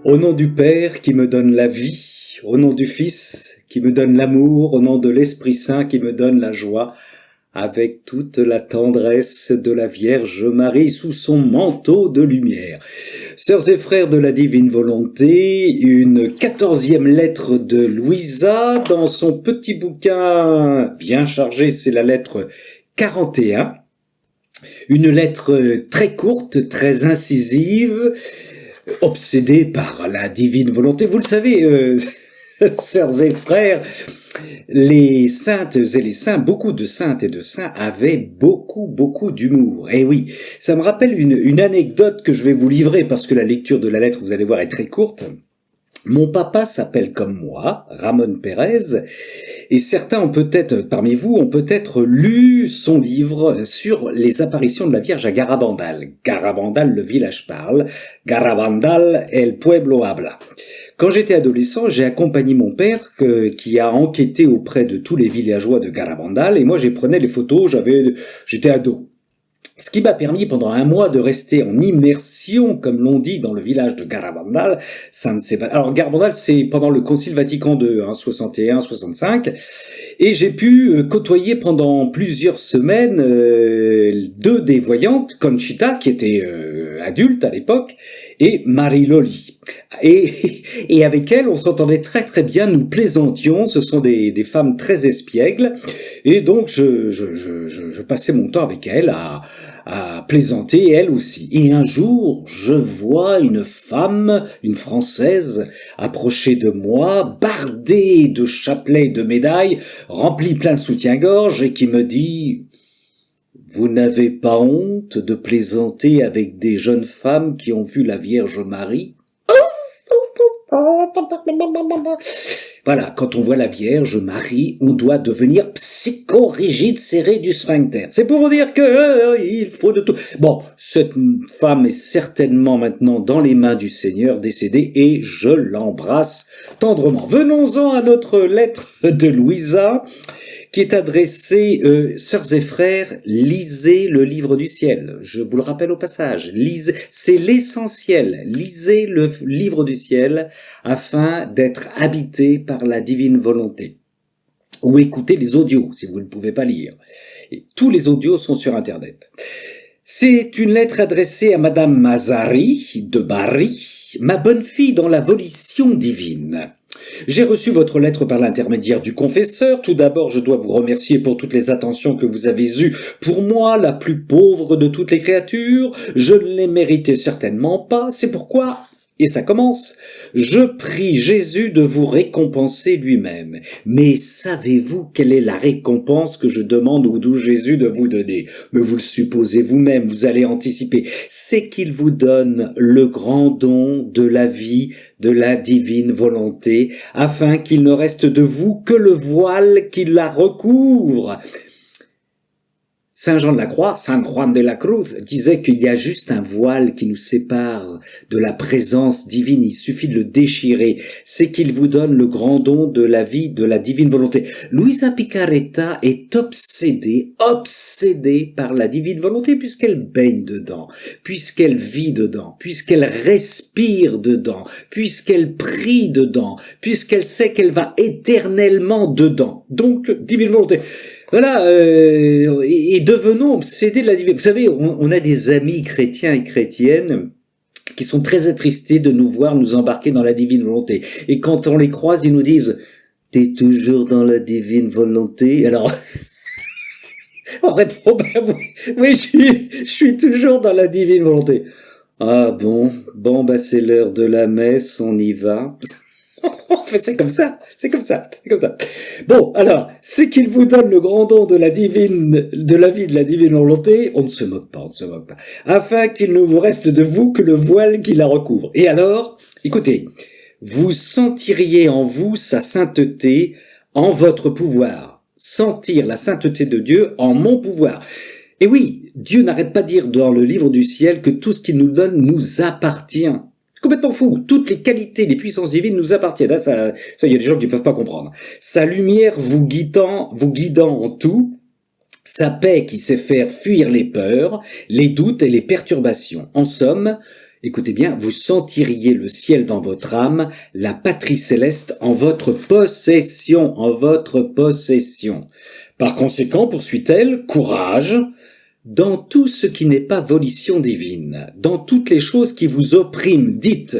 Au nom du Père qui me donne la vie, au nom du Fils qui me donne l'amour, au nom de l'Esprit Saint qui me donne la joie, avec toute la tendresse de la Vierge Marie sous son manteau de lumière. Sœurs et frères de la divine volonté, une 14e lettre de Louisa dans son petit bouquin bien chargé, c'est la lettre 41. Une lettre très courte, très incisive, obsédée par la divine volonté. Vous le savez, sœurs et frères, les saintes et les saints, beaucoup de saintes et de saints avaient beaucoup d'humour. Et oui, ça me rappelle une anecdote que je vais vous livrer parce que la lecture de la lettre, vous allez voir, est très courte. Mon papa s'appelle comme moi, Ramon Pérez, et certains ont peut-être, parmi vous, ont peut-être lu son livre sur les apparitions de la Vierge à Garabandal. Garabandal, le village parle. Garabandal, el pueblo habla. Quand j'étais adolescent, j'ai accompagné mon père qui a enquêté auprès de tous les villageois de Garabandal, et moi j'ai prenais les photos, j'étais ado. Ce qui m'a permis pendant un mois de rester en immersion, comme l'on dit, dans le village de Garabandal. Alors Garabandal, c'est pendant le Concile Vatican II, 61-65, et j'ai pu côtoyer pendant plusieurs semaines deux des voyantes, Conchita, qui était adulte à l'époque, et Marie-Loli. Et avec elle, on s'entendait très bien, nous plaisantions, ce sont des femmes très espiègles, et donc je passais mon temps avec elle à plaisanter, elle aussi. Et un jour, je vois une femme, une Française, approcher de moi, bardée de chapelets et de médailles, remplie plein de soutien-gorge, et qui me dit: vous n'avez pas honte de plaisanter avec des jeunes femmes qui ont vu la Vierge Marie? Voilà, quand on voit la Vierge Marie, on doit devenir psychorigide serré du sphincter. C'est pour vous dire que il faut de tout. Bon, cette femme est certainement maintenant dans les mains du Seigneur, décédée, et je l'embrasse tendrement. Venons-en à notre lettre de Louisa, qui est adressée, sœurs et frères, lisez le livre du ciel. Je vous le rappelle au passage, lisez, c'est l'essentiel. Lisez le livre du ciel afin d'être habité par la divine volonté. Ou écoutez les audios si vous ne pouvez pas lire. Et tous les audios sont sur Internet. C'est une lettre adressée à Madame Mazari de Bari, ma bonne fille dans la volition divine. J'ai reçu votre lettre par l'intermédiaire du confesseur. Tout d'abord, je dois vous remercier pour toutes les attentions que vous avez eues pour moi, la plus pauvre de toutes les créatures. Je ne les méritais certainement pas, c'est pourquoi... Et ça commence. Je prie Jésus de vous récompenser lui-même. Mais savez-vous quelle est la récompense que je demande au doux Jésus de vous donner? Mais vous le supposez vous-même, vous allez anticiper. C'est qu'il vous donne le grand don de la vie, de la divine volonté, afin qu'il ne reste de vous que le voile qui la recouvre. Saint Jean de la Croix, San Juan de la Cruz, disait qu'il y a juste un voile qui nous sépare de la présence divine. Il suffit de le déchirer. C'est qu'il vous donne le grand don de la vie, de la divine volonté. Luisa Picaretta est obsédée par la divine volonté puisqu'elle baigne dedans, puisqu'elle vit dedans, puisqu'elle respire dedans, puisqu'elle prie dedans, puisqu'elle sait qu'elle va éternellement dedans. Donc, divine volonté. Voilà, et devenons obsédés de la divinité. Vous savez, on a des amis chrétiens et chrétiennes qui sont très attristés de nous voir nous embarquer dans la divine volonté. Et quand on les croise, ils nous disent « T'es toujours dans la divine volonté ?» Alors, on répond « Oui, je suis toujours dans la divine volonté. » Ah bon, c'est l'heure de la messe, on y va. C'est comme ça. Bon, alors, c'est qu'il vous donne le grand don de la vie de la divine volonté, on ne se moque pas, afin qu'il ne vous reste de vous que le voile qui la recouvre. Et alors, écoutez, vous sentiriez en vous sa sainteté en votre pouvoir. Sentir la sainteté de Dieu en mon pouvoir. Et oui, Dieu n'arrête pas de dire dans le livre du ciel que tout ce qu'il nous donne nous appartient. C'est complètement fou. Toutes les qualités, les puissances divines nous appartiennent. Là, ça, il y a des gens qui ne peuvent pas comprendre. Sa lumière vous guidant en tout, sa paix qui sait faire fuir les peurs, les doutes et les perturbations. En somme, écoutez bien, vous sentiriez le ciel dans votre âme, la patrie céleste en votre possession, en votre possession. Par conséquent, poursuit-elle, courage, dans tout ce qui n'est pas volition divine, dans toutes les choses qui vous oppriment, dites,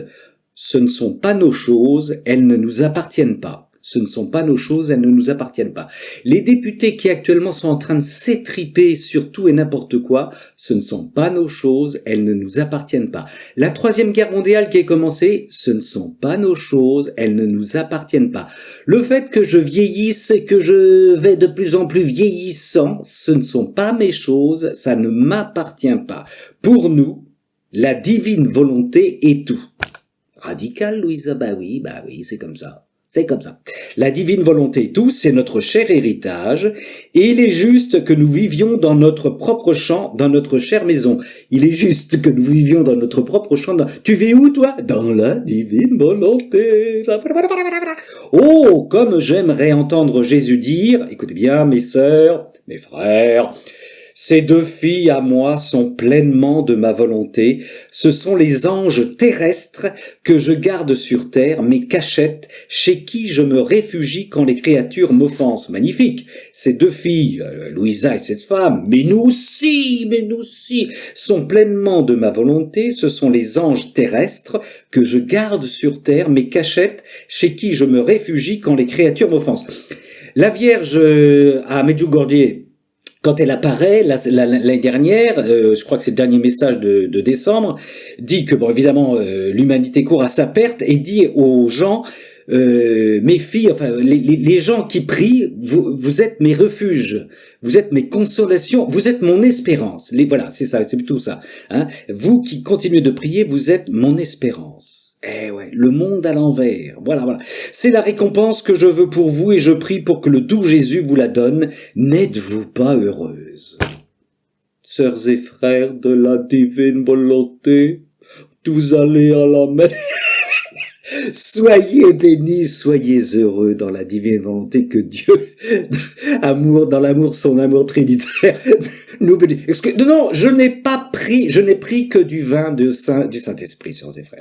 ce ne sont pas nos choses, elles ne nous appartiennent pas. Ce ne sont pas nos choses, elles ne nous appartiennent pas. Les députés qui actuellement sont en train de s'étriper sur tout et n'importe quoi, ce ne sont pas nos choses, elles ne nous appartiennent pas. La Troisième Guerre mondiale qui est commencée, ce ne sont pas nos choses, elles ne nous appartiennent pas. Le fait que je vieillisse et que je vais de plus en plus vieillissant, ce ne sont pas mes choses, ça ne m'appartient pas. Pour nous, la divine volonté est tout. Radical, Louisa? Bah oui, c'est comme ça. C'est comme ça. La divine volonté est tout, c'est notre cher héritage, et il est juste que nous vivions dans notre propre champ, dans notre chère maison. Il est juste que nous vivions dans notre propre champ. Tu vis où, toi? Dans la divine volonté. Oh, comme j'aimerais entendre Jésus dire, écoutez bien, mes sœurs, mes frères, ces deux filles à moi sont pleinement de ma volonté. Ce sont les anges terrestres que je garde sur terre, mes cachettes, chez qui je me réfugie quand les créatures m'offensent. Magnifique. Ces deux filles, Louisa et cette femme, mais nous aussi, sont pleinement de ma volonté. Ce sont les anges terrestres que je garde sur terre, mes cachettes, chez qui je me réfugie quand les créatures m'offensent. La Vierge à Medjugorje, quand elle apparaît l'année dernière, je crois que c'est le dernier message de décembre, dit que bon évidemment l'humanité court à sa perte et dit aux gens, mes filles, enfin les gens qui prient, vous êtes mes refuges, vous êtes mes consolations, vous êtes mon espérance. Voilà, c'est ça, c'est plutôt ça. Hein. Vous qui continuez de prier, vous êtes mon espérance. Eh ouais, le monde à l'envers. Voilà. C'est la récompense que je veux pour vous et je prie pour que le doux Jésus vous la donne. N'êtes-vous pas heureuse? Sœurs et frères de la divine volonté, vous allez à la mer. Soyez bénis, soyez heureux dans la divine volonté que Dieu, dans l'amour, son amour trinitaire, nous bénit. Non, je n'ai pris que du vin du Saint-Esprit, sœurs et frères.